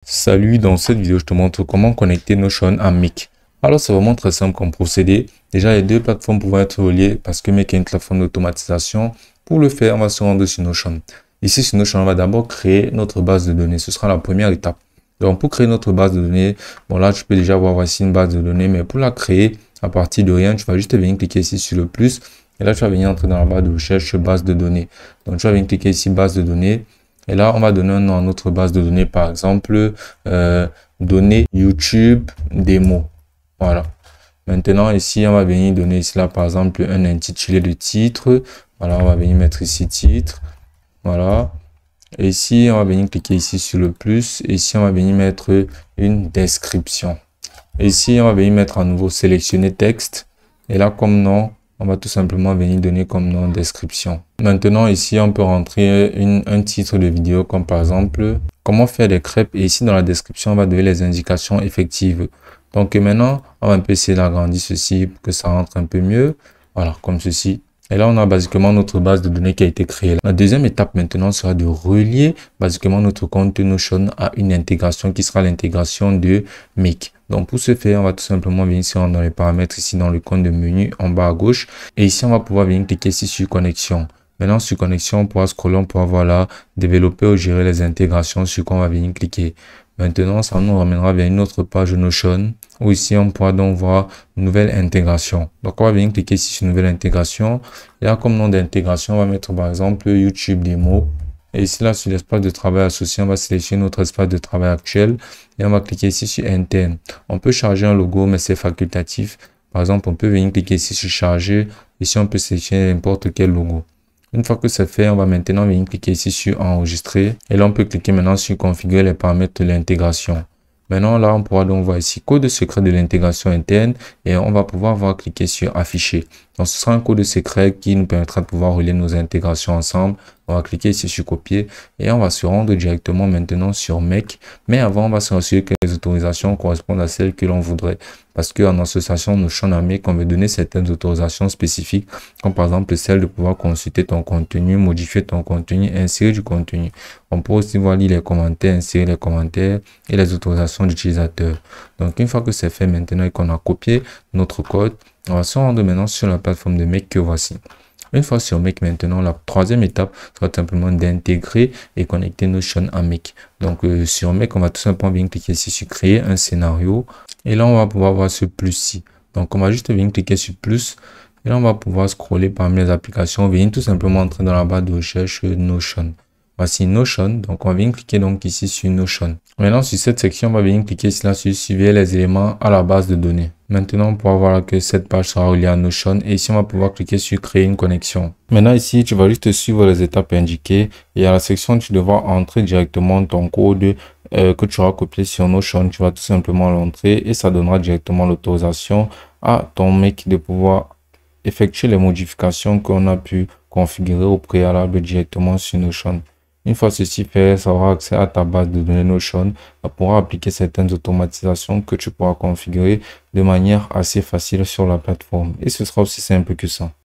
Salut, dans cette vidéo, je te montre comment connecter Notion à Make. Alors, c'est vraiment très simple comme procédé. Déjà, les deux plateformes pourront être reliées parce que Make est une plateforme d'automatisation. Pour le faire, on va se rendre sur Notion. Ici, sur Notion, on va d'abord créer notre base de données. Ce sera la première étape. Donc, pour créer notre base de données, bon là, tu peux déjà voir voici une base de données, mais pour la créer à partir de rien, tu vas juste venir cliquer ici sur le plus. Et là, tu vas venir entrer dans la barre de recherche base de données. Donc, tu vas venir cliquer ici base de données. Et là, on va donner un nom à notre base de données, par exemple, données YouTube démo. Voilà. Maintenant, ici, on va venir donner ici, là, par exemple, un intitulé de titre. Voilà, on va venir mettre ici titre. Voilà. Et ici, on va venir cliquer ici sur le plus. Et ici, on va venir mettre une description. Et ici, on va venir mettre à nouveau sélectionner texte. Et là, comme nom, on va tout simplement venir donner comme nom description. Maintenant, ici, on peut rentrer un titre de vidéo comme par exemple, comment faire des crêpes. Et ici, dans la description, on va donner les indications effectives. Donc maintenant, on va un peu essayer d'agrandir ceci pour que ça rentre un peu mieux. Voilà, comme ceci. Et là, on a basiquement notre base de données qui a été créée. La deuxième étape maintenant sera de relier basiquement notre compte Notion à une intégration qui sera l'intégration de Make. Donc pour ce faire, on va tout simplement venir ici dans les paramètres, ici dans le compte de menu en bas à gauche. Et ici, on va pouvoir venir cliquer ici sur connexion. Maintenant, sur connexion, on pourra scroller, on pourra voilà, développer ou gérer les intégrations sur quoi on va venir cliquer. Maintenant, ça nous ramènera vers une autre page Notion où ici, on pourra donc voir nouvelle intégration. Donc, on va venir cliquer ici sur nouvelle intégration. Et là, comme nom d'intégration, on va mettre par exemple YouTube démo. Et ici, là, sur l'espace de travail associé, on va sélectionner notre espace de travail actuel et on va cliquer ici sur interne. On peut charger un logo, mais c'est facultatif. Par exemple, on peut venir cliquer ici sur charger. Ici, on peut sélectionner n'importe quel logo. Une fois que c'est fait, on va maintenant venir cliquer ici sur enregistrer. Et là, on peut cliquer maintenant sur configurer les paramètres de l'intégration. Maintenant, là, on pourra donc voir ici code secret de l'intégration interne et on va pouvoir voir cliquer sur afficher. Donc, ce sera un code secret qui nous permettra de pouvoir relier nos intégrations ensemble. On va cliquer ici sur copier et on va se rendre directement maintenant sur Make. Mais avant, on va s'assurer que les autorisations correspondent à celles que l'on voudrait. Parce qu'en association Notion à Make, on veut donner certaines autorisations spécifiques, comme par exemple celle de pouvoir consulter ton contenu, modifier ton contenu, insérer du contenu. On peut aussi voir lire les commentaires, insérer les commentaires et les autorisations d'utilisateur. Donc, une fois que c'est fait maintenant et qu'on a copié notre code, on va se rendre maintenant sur la plateforme de Make que voici. Une fois sur Make maintenant, la troisième étape sera simplement d'intégrer et connecter Notion à Make. Donc sur Make, on va tout simplement venir cliquer ici sur créer un scénario. Et là, on va pouvoir voir ce plus-ci. Donc on va juste venir cliquer sur plus. Et là, on va pouvoir scroller parmi les applications. Venir tout simplement entrer dans la barre de recherche Notion. Voici Notion. Donc on va venir cliquer donc ici sur Notion. Maintenant, sur cette section, on va venir cliquer ici là sur suivre les éléments à la base de données. Maintenant, on pourra voir que cette page sera reliée à Notion et ici, on va pouvoir cliquer sur créer une connexion. Maintenant, ici, tu vas juste suivre les étapes indiquées et à la section, tu devras entrer directement ton code que tu auras copié sur Notion. Tu vas tout simplement l'entrer et ça donnera directement l'autorisation à ton Make de pouvoir effectuer les modifications qu'on a pu configurer au préalable directement sur Notion. Une fois ceci fait, ça aura accès à ta base de données Notion. Ça pourra appliquer certaines automatisations que tu pourras configurer de manière assez facile sur la plateforme. Et ce sera aussi simple que ça.